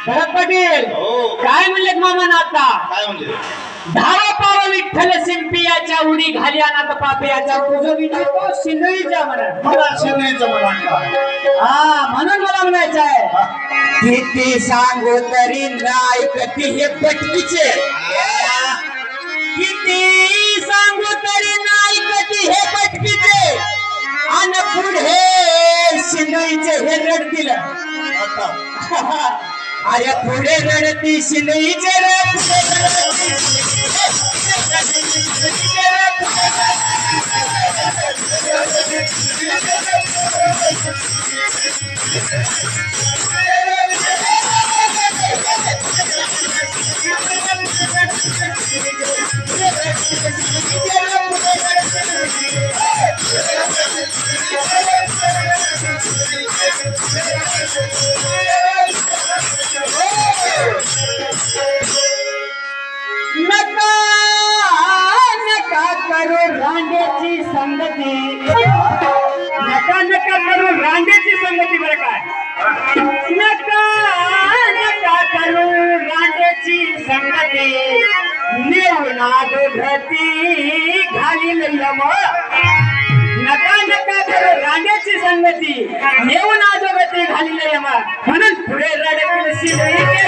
भरत पाटील काय म्हणलेत मामा नाता काय म्हणले धावा पाव विठ्ठल शिंपियाच्या उडी घाली अनाथ पापियाच्या तुझं विचारतो शिंदळीच्या मनात मला शिवणीचं म्हणा हा म्हणून मला म्हणायचं आहे किती सांगू तरी नाही कधी हे पटकीचे किती सांगू तरी नाही कधी हे पटकीचे आणि पुढे शिंदळीचे हे रडतील अरे पुढे रडती शिंदळीचे रे पुढे नका नका करू रांडेची संगती नका नका करू रांडेची संगती बरं काय नका नका करू रांडेची संगती नेवनाद धरती घालील यम नका नका करू रांडेची संगती नेवनाद धरती घालील यम म्हणून पुढे रडतील शिवई